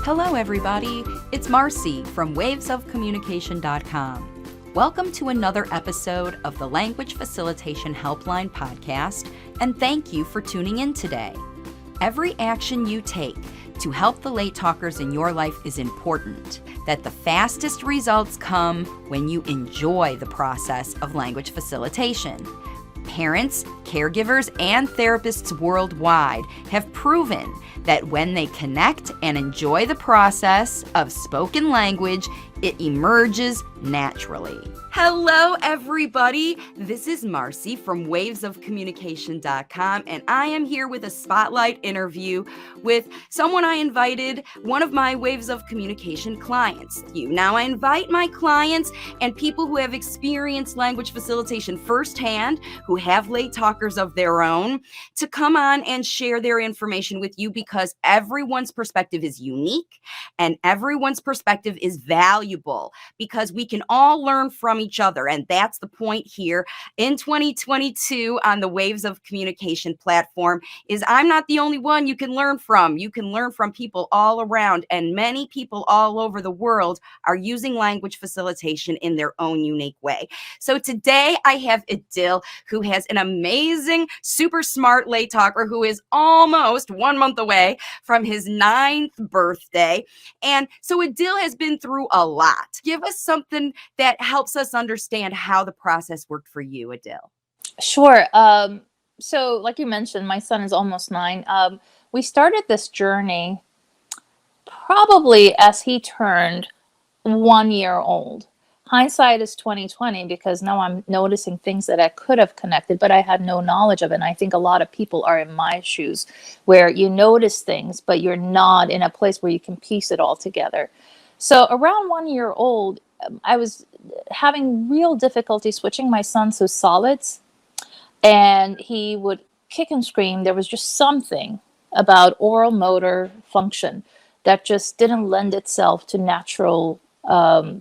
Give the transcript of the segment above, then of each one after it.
Hello, everybody. It's Marci from wavesofcommunication.com. Welcome to another episode of the Language Facilitation Helpline podcast, and thank you for tuning in today. Every action you take to help the late talkers in your life is important. That the fastest results come when you enjoy the process of language facilitation. Parents, caregivers, and therapists worldwide have proven that when they connect and enjoy the process of spoken language, it emerges naturally. Hello, everybody. This is Marci from wavesofcommunication.com, and I am here with a spotlight interview with someone I invited, one of my Waves of Communication clients. Now, I invite my clients and people who have experienced language facilitation firsthand, who have late talkers of their own, to come on and share their information with you because everyone's perspective is unique and everyone's perspective is valuable because we can all learn from each other. And that's the point here in 2022 on the Waves of Communication platform is I'm not the only one you can learn from. You can learn from people all around, and many people all over the world are using language facilitation in their own unique way. So today I have Idil, who has an amazing, super smart late talker who is almost 1 month away from his 9th birthday. And so Idil has been through a lot. Give us something that helps us understand how the process worked for you, Idil. Sure. So like you mentioned, my son is almost 9. We started this journey probably as he turned 1 year old. Hindsight is 2020 because now I'm noticing things that I could have connected, but I had no knowledge of it. And I think a lot of people are in my shoes where you notice things, but you're not in a place where you can piece it all together. So around 1 year old, I was having real difficulty switching my son to solids, and he would kick and scream. There was just something about oral motor function that just didn't lend itself to natural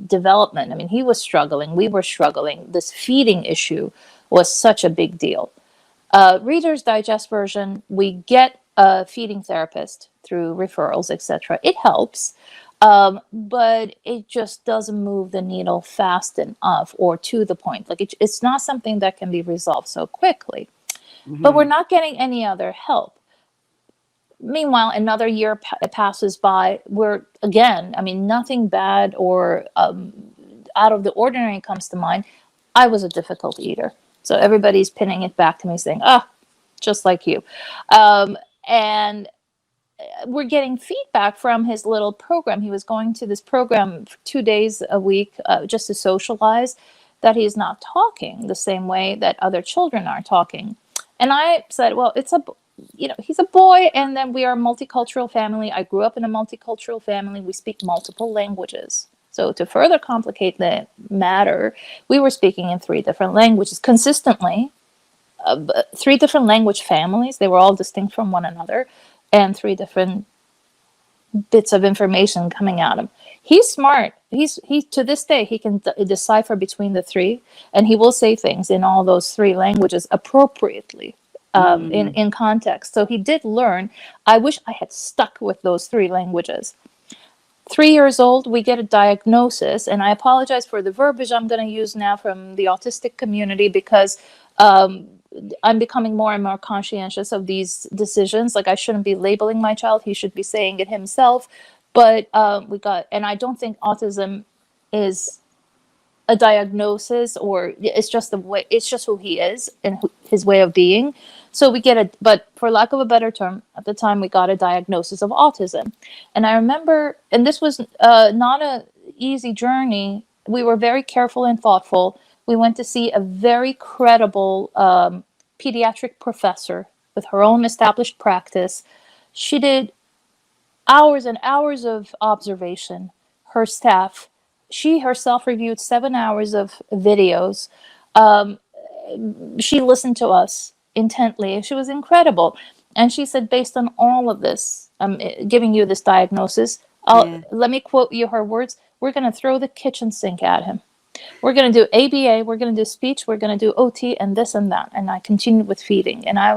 development. I mean, he was struggling. We were struggling. This feeding issue was such a big deal. Reader's Digest version, we get a feeding therapist through referrals, etc. It helps. But it just doesn't move the needle fast enough or to the point. Like it's not something that can be resolved so quickly. Mm-hmm. But we're not getting any other help. Meanwhile, another year passes by. We're again, I mean, nothing bad or out of the ordinary comes to mind. I was a difficult eater. So everybody's pinning it back to me saying, just like you. And we're getting feedback from his little program. He was going to this program 2 days a week just to socialize, that he's not talking the same way that other children are talking. And I said, well, he's a boy, and then we are a multicultural family. I grew up in a multicultural family. We speak multiple languages. So to further complicate the matter, we were speaking in 3 different languages consistently, 3 different language families. They were all distinct from one another. And 3 different bits of information coming at him. He's smart. He to this day, he can decipher between the 3, and he will say things in all those 3 languages appropriately in context. So he did learn. I wish I had stuck with those 3 languages. 3 years old, we get a diagnosis, and I apologize for the verbiage I'm going to use now from the autistic community because I'm becoming more and more conscientious of these decisions. Like I shouldn't be labeling my child. He should be saying it himself. But and I don't think autism is a diagnosis, or it's just it's just who he is and his way of being. So but for lack of a better term, at the time we got a diagnosis of autism. And I remember, and this was not an easy journey. We were very careful and thoughtful. We went to see a very credible pediatric professor with her own established practice. She did hours and hours of observation. Her staff, she herself reviewed 7 hours of videos. She listened to us intently. She was incredible. And she said, based on all of this, I'm giving you this diagnosis. Let me quote you her words. We're going to throw the kitchen sink at him. We're going to do ABA, we're going to do speech, we're going to do OT, and this and that. And I continued with feeding. And I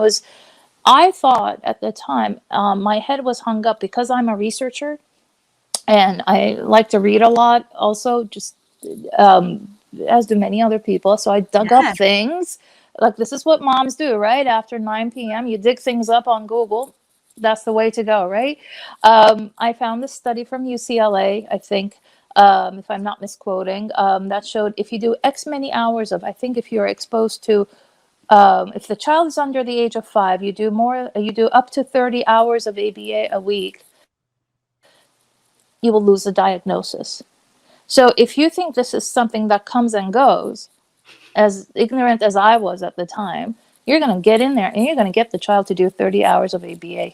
thought at the time, my head was hung up because I'm a researcher. And I like to read a lot also, just um, as do many other people. So I dug up Yeah. things. Like, this is what moms do, right? After 9 p.m., you dig things up on Google. That's the way to go, right? I found this study from UCLA, I think, if I'm not misquoting, that showed if you do X many hours of, I think if you're exposed to, if the child is under the age of 5, you do up to 30 hours of ABA a week, you will lose the diagnosis. So if you think this is something that comes and goes, as ignorant as I was at the time, you're going to get in there and you're going to get the child to do 30 hours of ABA.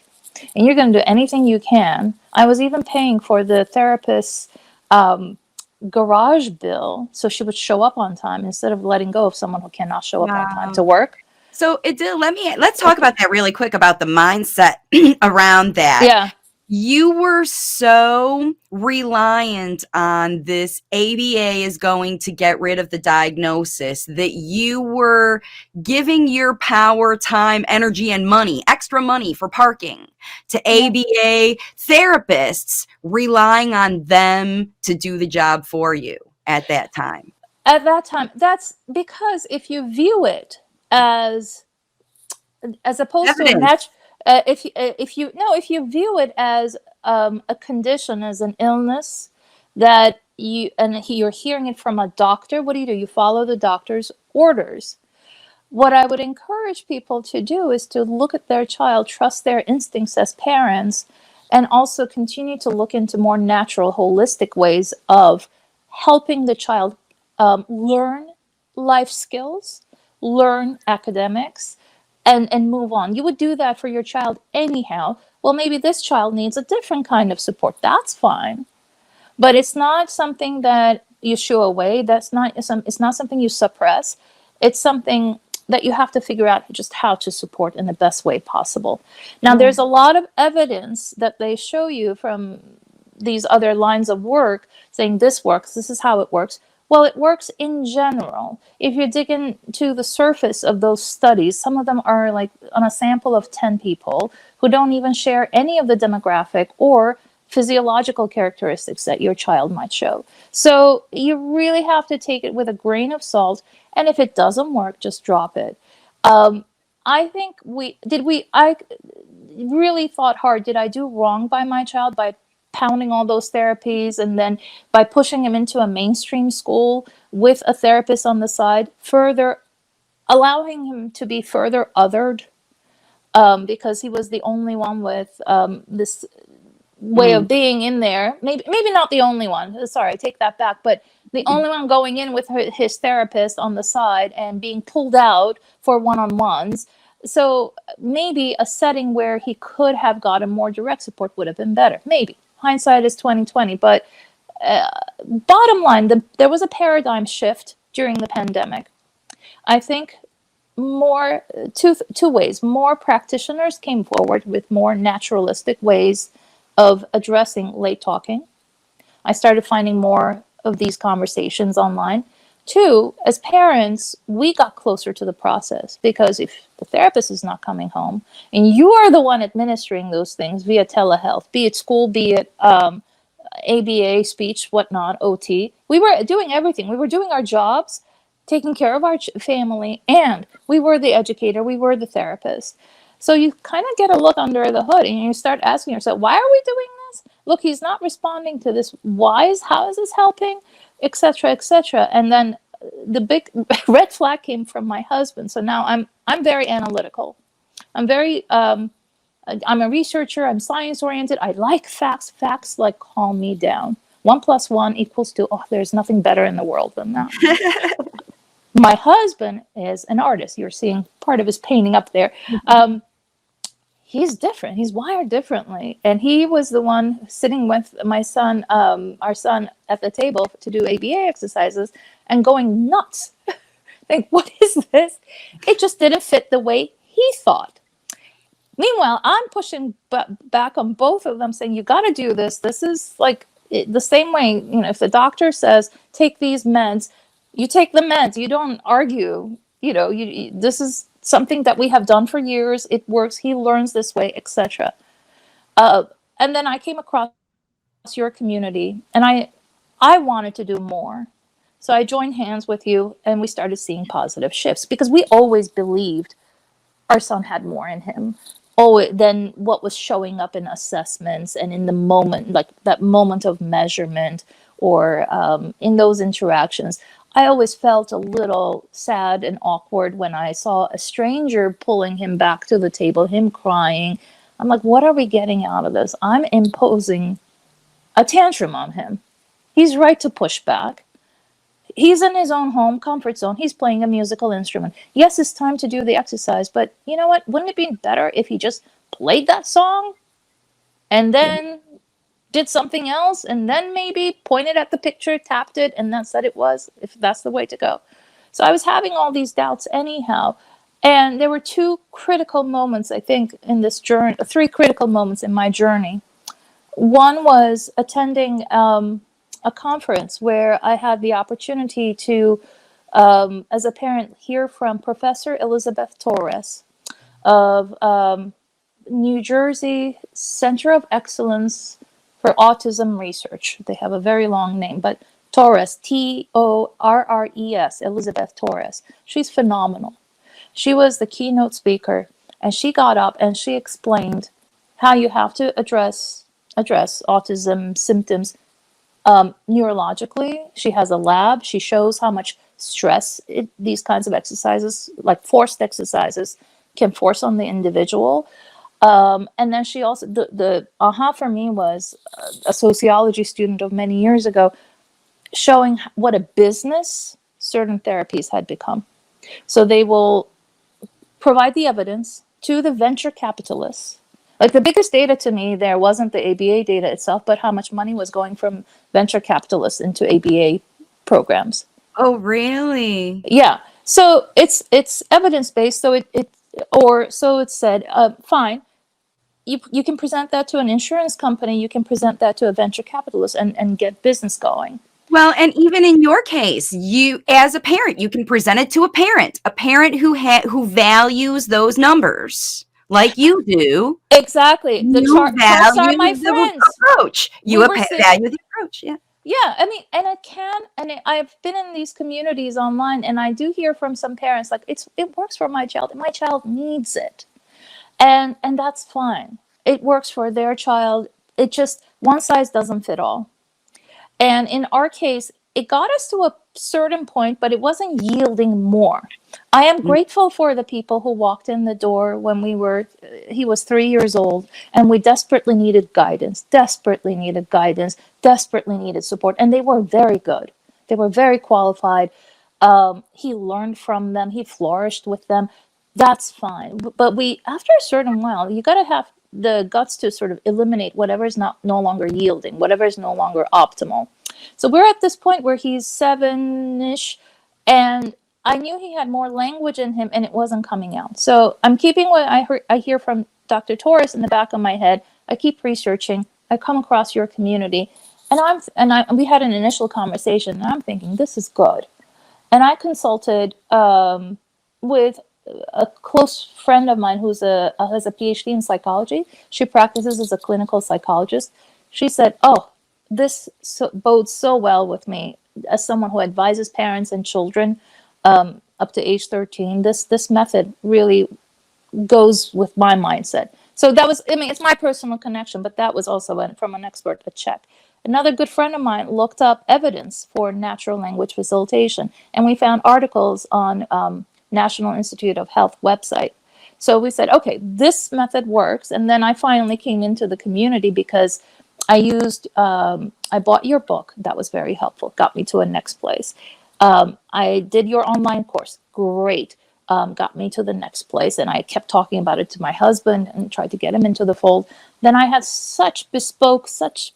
And you're going to do anything you can. I was even paying for the therapist's garage bill so she would show up on time instead of letting go of someone who cannot show up on time to Wow. work. So, Idil, let's talk about that really quick about the mindset around that. Yeah. You were so reliant on this ABA is going to get rid of the diagnosis that you were giving your power, time, energy, and money, extra money for parking, to Yeah. ABA therapists, relying on them to do the job for you at that time. At that time, that's because if you view it as opposed to a Evidence. match, if you view it as a condition, as an illness that you're hearing it from a doctor, what do? You follow the doctor's orders. What I would encourage people to do is to look at their child, trust their instincts as parents, and also continue to look into more natural, holistic ways of helping the child learn life skills, learn academics, and move on. You would do that for your child anyhow. Well, maybe this child needs a different kind of support. That's fine, but it's not something that you shoo away. It's not something you suppress. It's something that you have to figure out just how to support in the best way possible. Now, Yeah. there's a lot of evidence that they show you from these other lines of work saying this works, this is how it works. Well, it works in general. If you dig into the surface of those studies, some of them are like on a sample of 10 people who don't even share any of the demographic or physiological characteristics that your child might show. So you really have to take it with a grain of salt. And if it doesn't work, just drop it. I think I really thought hard. Did I do wrong by my child by pounding all those therapies and then by pushing him into a mainstream school with a therapist on the side, further allowing him to be further othered, because he was the only one with this way Mm. of being in there. Maybe not the only one. Sorry, I take that back. But the only one going in with his therapist on the side and being pulled out for one-on-ones. So maybe a setting where he could have gotten more direct support would have been better. Maybe hindsight is 2020. But bottom line, there was a paradigm shift during the pandemic. I think more two ways. More practitioners came forward with more naturalistic ways of addressing late talking. I started finding more of these conversations online. Two, as parents, we got closer to the process because if the therapist is not coming home and you are the one administering those things via telehealth, be it school, be it ABA, speech, whatnot, OT, we were doing everything. We were doing our jobs, taking care of our family, and we were the educator, we were the therapist. So you kind of get a look under the hood and you start asking yourself, why are we doing this? Look, he's not responding to this. How is this helping? Etc., etc. And then the big red flag came from my husband. So now I'm very analytical. I'm a researcher. I'm science oriented. I like facts. Facts like calm me down. 1 + 1 = 2. Oh, there's nothing better in the world than that. My husband is an artist. You're seeing part of his painting up there. He's different. He's wired differently. And he was the one sitting with my son, our son, at the table to do ABA exercises and going nuts. Like, what is this? It just didn't fit the way he thought. Meanwhile, I'm pushing back on both of them, saying, you got to do this. This is like the same way, if the doctor says, take these meds, you take the meds. You don't argue. This is something that we have done for years. It works. He learns this way, etc. And then I came across your community, and I wanted to do more. So I joined hands with you, and we started seeing positive shifts because we always believed our son had more in him. Oh, than what was showing up in assessments and in the moment, like that moment of measurement, or in those interactions. I always felt a little sad and awkward when I saw a stranger pulling him back to the table, him crying. I'm like, what are we getting out of this? I'm imposing a tantrum on him. He's right to push back. He's in his own home comfort zone. He's playing a musical instrument. Yes, it's time to do the exercise, but you know what? Wouldn't it be better if he just played that song and then did something else and then maybe pointed at the picture, tapped it, and that said it was, if that's the way to go? So I was having all these doubts anyhow. And there were two critical moments, I think, in this journey, three critical moments in my journey. One was attending a conference where I had the opportunity to, as a parent, hear from Professor Elizabeth Torres of New Jersey Center of Excellence for Autism Research. They have a very long name, but Torres, Torres, Elizabeth Torres. She's phenomenal. She was the keynote speaker, and she got up and she explained how you have to address autism symptoms neurologically. She has a lab. She shows how much stress these kinds of exercises, like forced exercises, can force on the individual. And then she also, the aha for me was a sociology student of many years ago, showing what a business certain therapies had become. So they will provide the evidence to the venture capitalists. Like, the biggest data to me there wasn't the ABA data itself, but how much money was going from venture capitalists into ABA programs. Oh, really? Yeah. So it's evidence based. So so it's said, fine. You can present that to an insurance company. You can present that to a venture capitalist and get business going. Well, and even in your case, you, as a parent, you can present it to a parent who values those numbers like you do. Exactly. The You charts are my value the friends. approach. You value the approach. Yeah. Yeah, I mean, and I've been in these communities online, and I do hear from some parents like, it works for my child, and my child needs it, and that's fine. It works for their child. It just, one size doesn't fit all. And in our case, it got us to a certain point, but it wasn't yielding more. I am grateful for the people who walked in the door when he was 3 years old, and we desperately needed guidance, desperately needed support. And they were very good. They were very qualified. He learned from them. He flourished with them. That's fine. But after a certain while, you got to have the guts to sort of eliminate whatever is no longer yielding, whatever is no longer optimal. So we're at this point where he's 7-ish, and I knew he had more language in him, and it wasn't coming out. So I'm keeping what I hear from Dr. Torres in the back of my head. I keep researching. I come across your community, and we had an initial conversation, and I'm thinking, this is good. And I consulted with a close friend of mine who has a PhD in psychology. She practices as a clinical psychologist. She said, "Oh, this bodes so well with me as someone who advises parents and children up to age 13. This method really goes with my mindset." So that was, I mean, it's my personal connection, but that was also from an expert, a check. Another good friend of mine looked up evidence for natural language facilitation, and we found articles on National Institute of Health website. So we said, okay, this method works. And then I finally came into the community because I bought your book. That was very helpful. Got me to a next place. I did your online course. Great. Got me to the next place. And I kept talking about it to my husband and tried to get him into the fold. Then I had such bespoke, such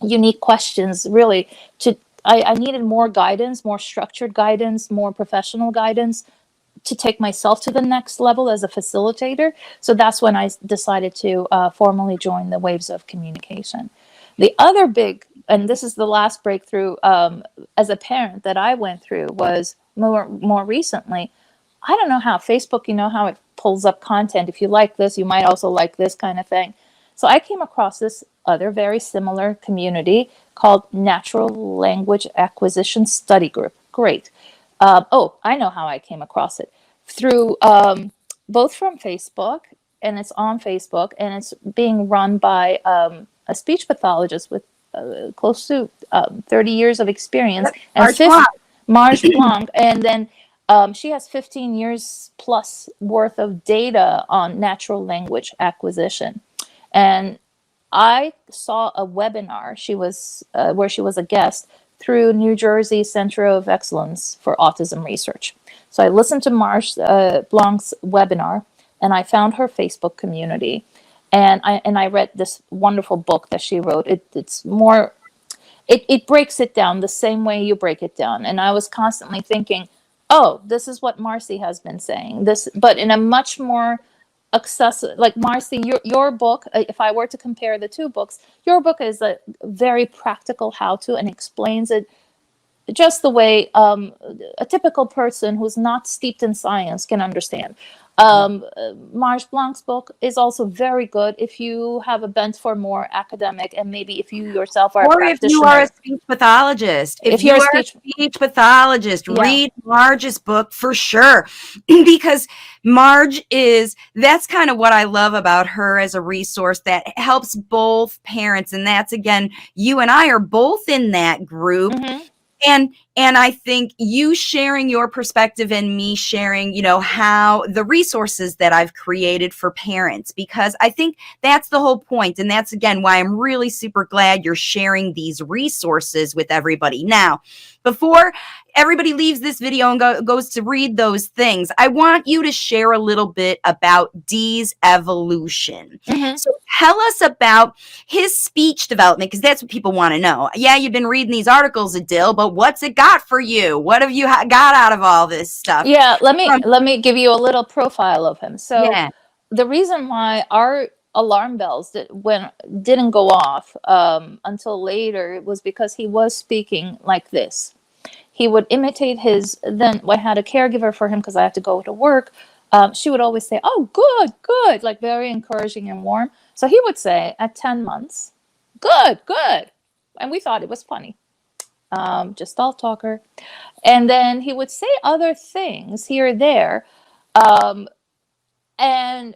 unique questions, really. I needed more guidance, more structured guidance, more professional guidance to take myself to the next level as a facilitator. So that's when I decided to formally join the Waves of Communication. The other big, and this is the last breakthrough as a parent that I went through, was more recently. I don't know how Facebook, you know how it pulls up content. If you like this, you might also like this kind of thing. So I came across this other very similar community called Natural Language Acquisition Study Group. Great. Oh, I know how I came across it. Through both from Facebook, and it's on Facebook, and it's being run by a speech pathologist with close to 30 years of experience, and March Blanc. Marge Blanc, and then she has 15 years plus worth of data on natural language acquisition. And I saw a webinar she was where she was a guest through New Jersey Center of Excellence for Autism Research. So I listened to Marge Blanc's webinar, and I found her Facebook community, and I read this wonderful book that she wrote. It's more, it breaks it down the same way you break it down. And I was constantly thinking, oh, this is what Marci has been saying. This, but in a much more accessible, like Marci, your book, if I were to compare the two books, your book is a very practical how-to and explains it just the way a typical person who's not steeped in science can understand. Marge Blanc's book is also very good if you have a bent for more academic, and maybe if you yourself are a Or if you are a practitioner. speech pathologist, If you're a speech, pathologist, yeah. read Marge's book for sure. Because that's kind of what I love about her as a resource that helps both parents. And that's, again, you and I are both in that group. Mm-hmm. And I think you sharing your perspective and me sharing, how the resources that I've created for parents, because I think that's the whole point. And that's, again, why I'm really super glad you're sharing these resources with everybody. Now, before everybody leaves this video and goes to read those things, I want you to share a little bit about Dee's evolution. Mm-hmm. So tell us about his speech development, because that's what people want to know. Yeah, you've been reading these articles, Idil, but what's it got for you? What have you got out of all this stuff? Yeah, let me give you a little profile of him. So Yeah. the reason why our alarm bells didn't go off until later was because he was speaking like this. He would imitate his. Then I had a caregiver for him because I had to go to work. She would always say, "Oh, good, good," like very encouraging and warm. So he would say at 10 months, "Good, good," and we thought it was funny. Just all talker. And then he would say other things here or there. And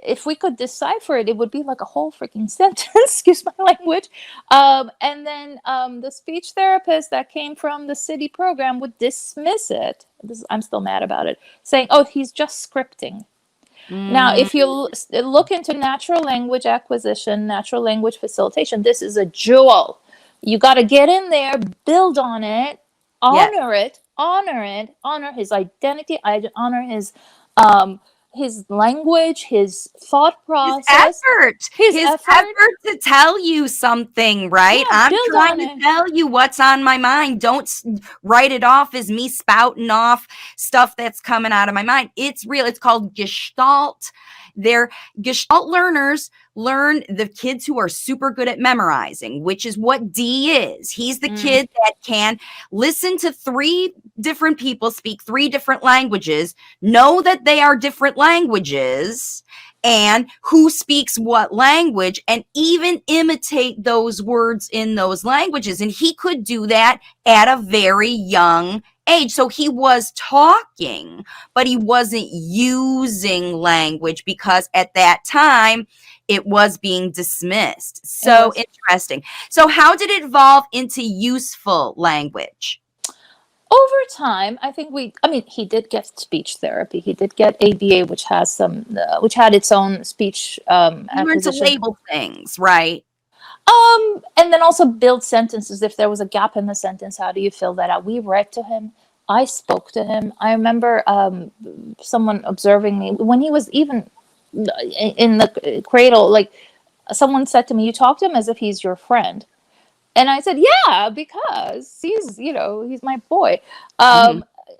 if we could decipher it, it would be like a whole freaking sentence, excuse my language. And then the speech therapist that came from the city program would dismiss it. I'm still mad about it, saying, oh, he's just scripting. Now, if you look into natural language acquisition, natural language facilitation, this is a jewel. You got to get in there, build on it, honor it, honor his identity, honor his language, his thought process, his effort to tell you something, right? Yeah, I'm trying to tell you what's on my mind. Don't write it off as me spouting off stuff that's coming out of my mind. It's real. It's called Gestalt. They're Gestalt learners learn, the kids who are super good at memorizing, which is what D is. He's the kid that can listen to 3 different people speak 3 different languages, know that they are different languages, and who speaks what language, and even imitate those words in those languages. And he could do that at a very young age. So he was talking, but he wasn't using language because at that time it was being dismissed. So interesting. So how did it evolve into useful language? Over time, I think he did get speech therapy. He did get ABA, which had its own speech acquisition. You learned to label things, right? And then also build sentences. If there was a gap in the sentence, how do you fill that out? We read to him. I spoke to him. I remember someone observing me when he was even in the cradle. Like, someone said to me, "You talk to him as if he's your friend." And I said, yeah, because he's my boy.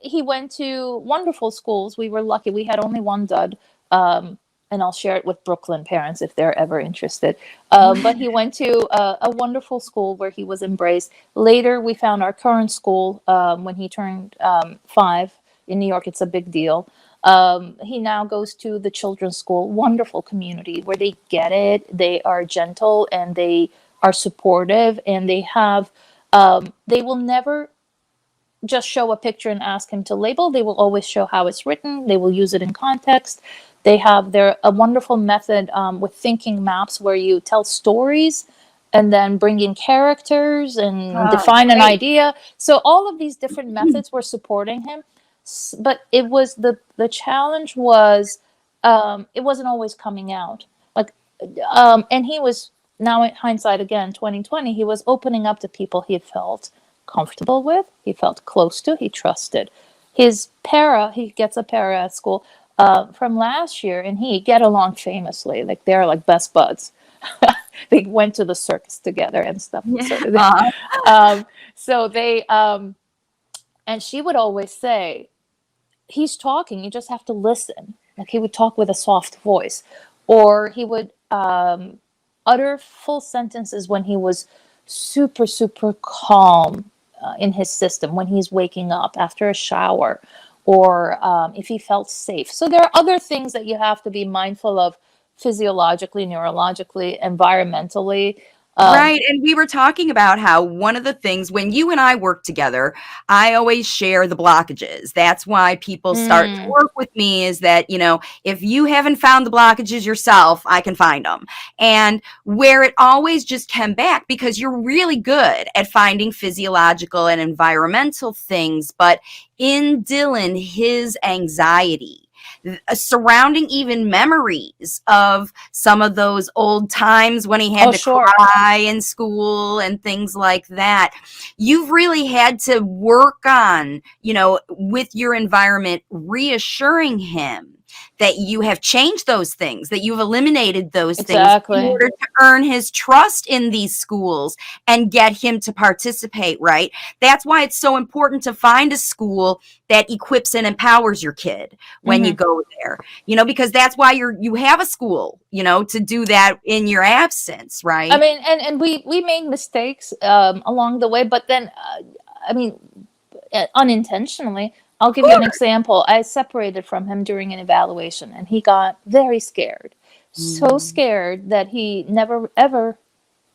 He went to wonderful schools. We were lucky. We had only one dud. And I'll share it with Brooklyn parents if they're ever interested. But he went to a wonderful school where he was embraced. Later, we found our current school when he turned 5 in New York. It's a big deal. He now goes to the children's school, wonderful community where they get it. They are gentle and they are supportive, and they have, they will never just show a picture and ask him to label. They will always show how it's written. They will use it in context. They have a wonderful method with thinking maps where you tell stories and then bring in characters and Oh, define an great. idea. So all of these different methods were supporting him. But it was the challenge was, it wasn't always coming out. Like, and he was, now in hindsight again, 2020, he was opening up to people he felt comfortable with, he felt close to, he trusted. His para, he gets a para at school from last year, and he get along famously. Like they're like best buds. They went to the circus together and stuff. Yeah. So they, and she would always say, he's talking, you just have to listen. Like he would talk with a soft voice, or he would utter full sentences when he was super, super calm in his system, when he's waking up after a shower, or if he felt safe. So there are other things that you have to be mindful of physiologically, neurologically, environmentally. Right. And we were talking about how one of the things when you and I work together, I always share the blockages. That's why people start to work with me, is that, if you haven't found the blockages yourself, I can find them. And where it always just came back, because you're really good at finding physiological and environmental things, but in Dylan, his anxiety, surrounding even memories of some of those old times when he had to cry in school and things like that. You've really had to work on, with your environment, reassuring him that you have changed those things, that you've eliminated those things in order to earn his trust in these schools and get him to participate, right? That's why it's so important to find a school that equips and empowers your kid when you go there, because that's why you have a school, to do that in your absence, right? I mean, and we made mistakes along the way, but then, unintentionally. I'll give you an example. I separated from him during an evaluation, and he got very scared. So scared that he never, ever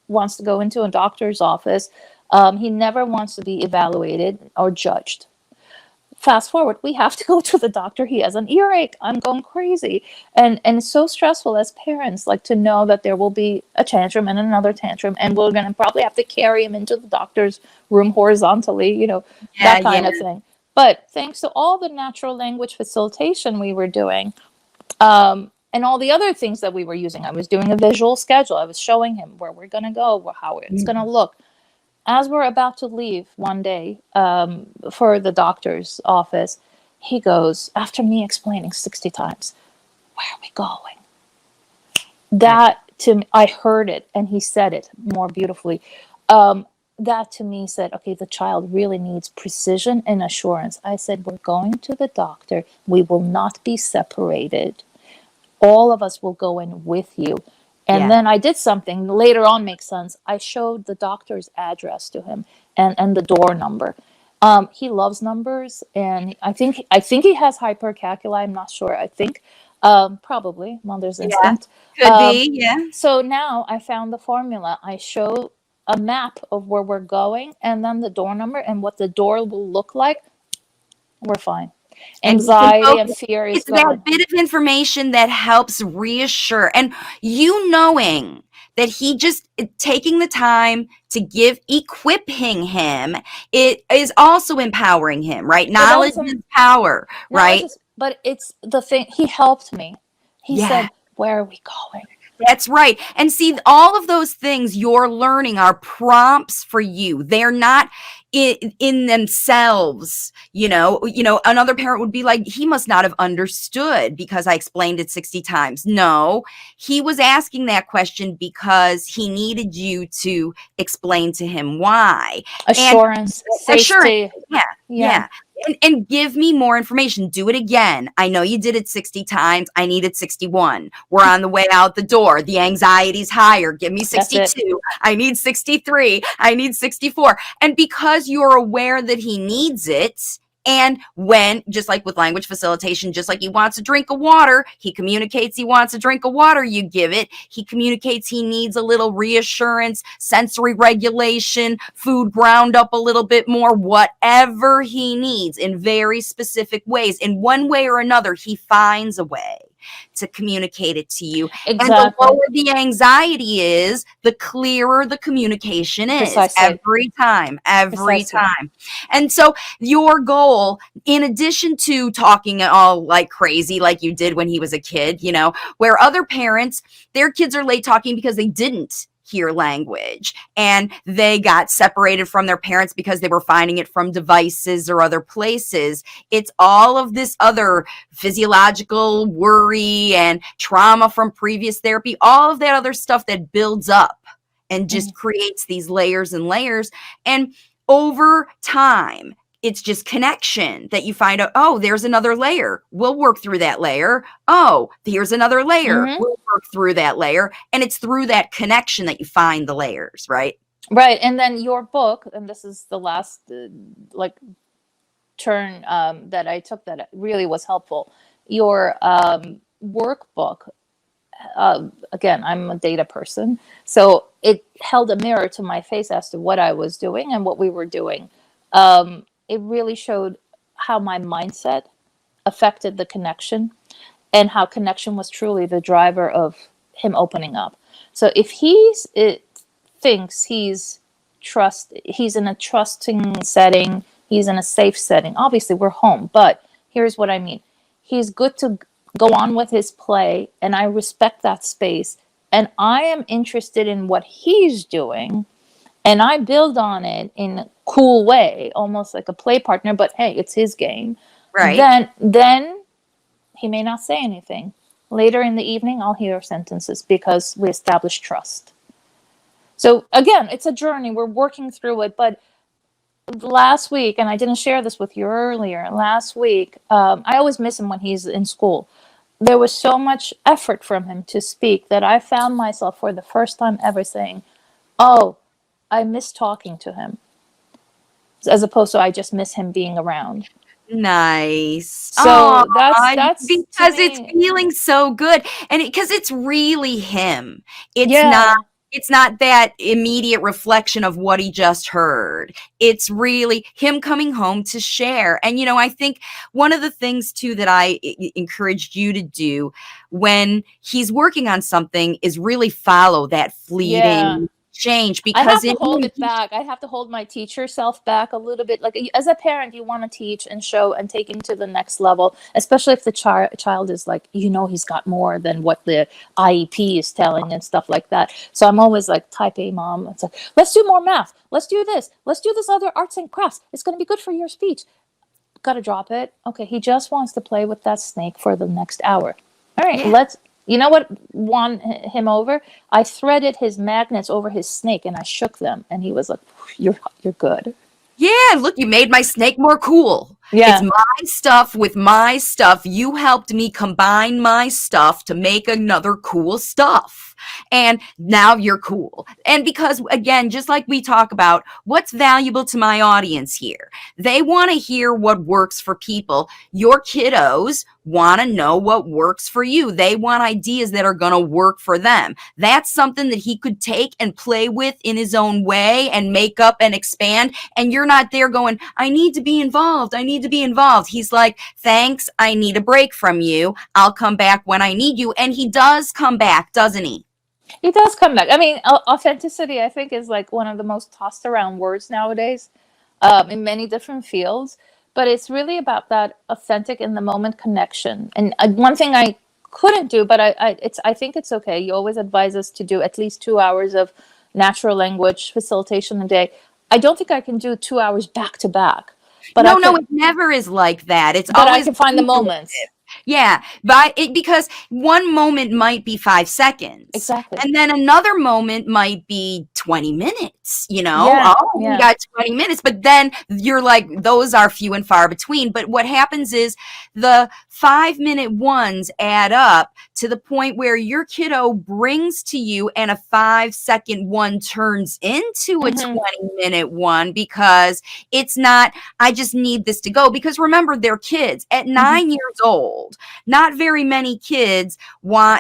wants to go into a doctor's office. He never wants to be evaluated or judged. Fast forward, we have to go to the doctor. He has an earache. I'm going crazy. And it's so stressful as parents, like, to know that there will be a tantrum and another tantrum, and we're going to probably have to carry him into the doctor's room horizontally, that kind of thing. But thanks to all the natural language facilitation we were doing, and all the other things that we were using, I was doing a visual schedule. I was showing him where we're going to go, how it's going to look. As we're about to leave one day for the doctor's office, he goes, after me explaining 60 times, "Where are we going?" That, to me, I heard it, and he said it more beautifully. That to me said, okay, the child really needs precision and assurance. I said, we're going to the doctor. We will not be separated. All of us will go in with you. And then I did something later on, makes sense. I showed the doctor's address to him and the door number. He loves numbers, and I think he has hypercalculi. I'm not sure. I think probably mother's instinct. Could be, yeah. So now I found the formula. I show a map of where we're going, and then the door number and what the door will look like. We're fine. Anxiety and fear is gone. It's that bit of information that helps reassure, and knowing that he just taking the time to equipping him, it is also empowering him, right? Knowledge is power, right? But it's the thing. He helped me. He said, "Where are we going?" That's right. And see, all of those things you're learning are prompts for you. They're not in themselves. Another parent would be like, he must not have understood because I explained it 60 times. No, he was asking that question because he needed you to explain to him why. Assurance, safety. Yeah. And give me more information. Do it again. I know you did it 60 times. I needed 61. We're on the way out the door. The anxiety's higher. Give me 62. I need 63. I need 64. And because you're aware that he needs it And when, just like with language facilitation, just like he wants a drink of water, he communicates he wants a drink of water, you give it. He communicates he needs a little reassurance, sensory regulation, food ground up a little bit more, whatever he needs in very specific ways. In one way or another, he finds a way to communicate it to you. Exactly. And the lower the anxiety is, the clearer the communication is. Precisely. Every time. Precisely. And so your goal, in addition to talking all like crazy like you did when he was a kid, you know, where other parents, their kids are late talking because they didn't hear language and they got separated from their parents because they were finding it from devices or other places. It's all of this other physiological worry and trauma from previous therapy, all of that other stuff that builds up and just creates these layers and layers. And over time, it's just connection that you find out, oh, there's another layer. We'll work through that layer. Oh, here's another layer. We'll work through that layer. And it's through that connection that you find the layers, right? Right. And then your book, and this is the last turn that I took that really was helpful. Your workbook, again, I'm a data person. So it held a mirror to my face as to what I was doing and what we were doing. It really showed how my mindset affected the connection and how connection was truly the driver of him opening up. So if thinks he's in a trusting setting, he's in a safe setting. Obviously, we're home, but here's what I mean. He's good to go on with his play, and I respect that space. And I am interested in what he's doing, and I build on it in a cool way, almost like a play partner, but hey, it's his game. Right. Then he may not say anything. Later in the evening, I'll hear sentences because we established trust. So again, it's a journey. We're working through it. But last week, and I didn't share this with you earlier, last week, I always miss him when he's in school. There was so much effort from him to speak that I found myself for the first time ever saying, oh, I miss talking to him, as opposed to I just miss him being around. Nice. So that's because it's feeling so good, and because it's really him. It's not that immediate reflection of what he just heard. It's really him coming home to share. And, you know, I think one of the things, too, that I encouraged you to do when he's working on something is really follow that fleeting change, because I have to hold it back. I have to hold my teacher self back a little bit. Like, as a parent, you want to teach and show and take him to the next level, especially if the child is like, you know, he's got more than what the IEP is telling and stuff like that. So I'm always like, type A mom. It's like, let's do more math. Let's do this. Let's do this other arts and crafts. It's going to be good for your speech. Got to drop it. Okay, he just wants to play with that snake for the next hour. All right, you know what won him over? I threaded his magnets over his snake and I shook them, and he was like, you're good. Yeah, look, you made my snake more cool. Yeah. It's my stuff with my stuff. You helped me combine my stuff to make another cool stuff. And now you're cool. And because, again, just like we talk about, what's valuable to my audience here? They want to hear what works for people. Your kiddos want to know what works for you. They want ideas that are going to work for them. That's something that he could take and play with in his own way and make up and expand. And you're not there going, I need to be involved. I need to be involved. He's like, thanks. I need a break from you. I'll come back when I need you. And he does come back, doesn't he? He does come back. I mean, authenticity, I think, is like one of the most tossed around words nowadays, in many different fields. But it's really about that authentic in the moment connection. And one thing I couldn't do, but I think it's okay. You always advise us to do at least 2 hours of natural language facilitation a day. I don't think I can do 2 hours back to back. But no, it never is like that. It's but always I can find the moments. Yeah, because one moment might be 5 seconds. Exactly. And then another moment might be 20 minutes. minutes, Yeah, oh, we yeah. got 20 minutes, but then you're like, those are few and far between. But what happens is the 5-minute ones add up to the point where your kiddo brings to you and a 5-second one turns into a Mm-hmm. 20-minute one, because it's not, I just need this to go. Because remember, they're kids at Mm-hmm. 9 years old. Not very many kids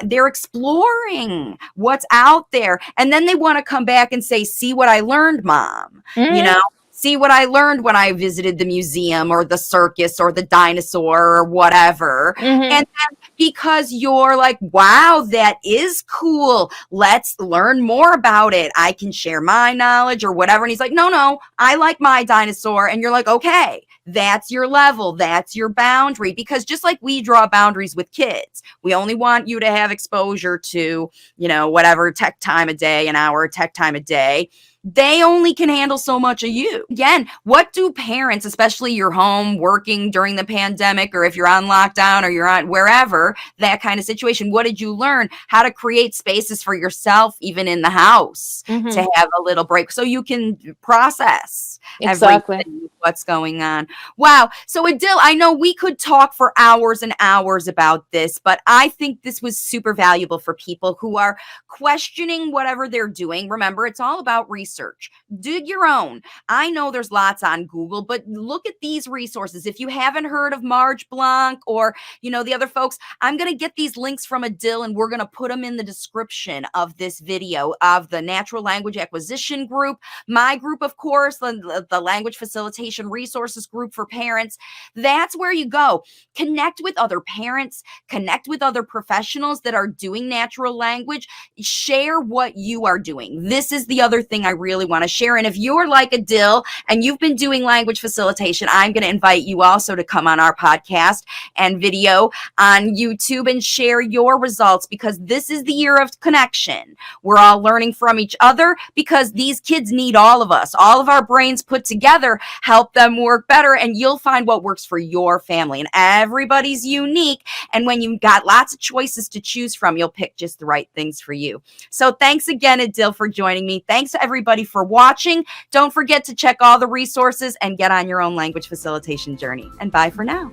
they're exploring what's out there. And then they want to come back and say, see what I learned, Mom, Mm-hmm. see what I learned when I visited the museum or the circus or the dinosaur or whatever. Mm-hmm. And then because you're like, wow, that is cool, let's learn more about it, I can share my knowledge or whatever. And he's like, no, I like my dinosaur. And you're like, okay, that's your level, that's your boundary. Because just like we draw boundaries with kids, we only want you to have exposure to, whatever tech time a day, an hour tech time a day. They only can handle so much of you. Again, what do parents, especially you're home working during the pandemic, or if you're on lockdown or you're on wherever, that kind of situation, what did you learn? How to create spaces for yourself, even in the house, Mm-hmm. to have a little break so you can process Exactly. everything, what's going on. Wow. So Idil, I know we could talk for hours and hours about this, but I think this was super valuable for people who are questioning whatever they're doing. Remember, it's all about research. Dig your own. I know there's lots on Google, but look at these resources. If you haven't heard of Marge Blanc or, the other folks, I'm going to get these links from Idil, and we're going to put them in the description of this video, of the Natural Language Acquisition group, my group, of course, the Language Facilitation Resources group for parents. That's where you go. Connect with other parents, connect with other professionals that are doing natural language. Share what you are doing. This is the other thing I really want to share. And if you're like Idil and you've been doing language facilitation, I'm going to invite you also to come on our podcast and video on YouTube and share your results, because this is the year of connection. We're all learning from each other, because these kids need all of us. All of our brains put together help them work better, and you'll find what works for your family. And everybody's unique. And when you've got lots of choices to choose from, you'll pick just the right things for you. So thanks again, Idil, for joining me. Thanks to everybody for watching. Don't forget to check all the resources and get on your own language facilitation journey. And bye for now.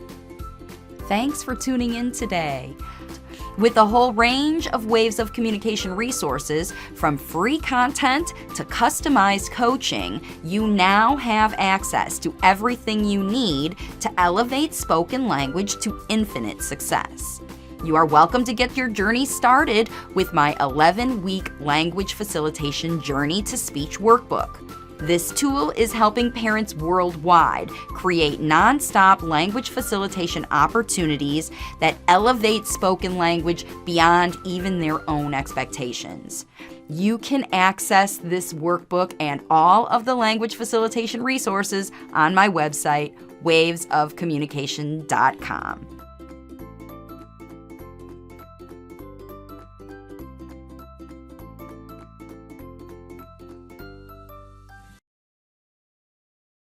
Thanks for tuning in today. With a whole range of Waves of Communication resources, from free content to customized coaching, you now have access to everything you need to elevate spoken language to infinite success. You are welcome to get your journey started with my 11-week Language Facilitation Journey to Speech Workbook. This tool is helping parents worldwide create nonstop language facilitation opportunities that elevate spoken language beyond even their own expectations. You can access this workbook and all of the language facilitation resources on my website, wavesofcommunication.com.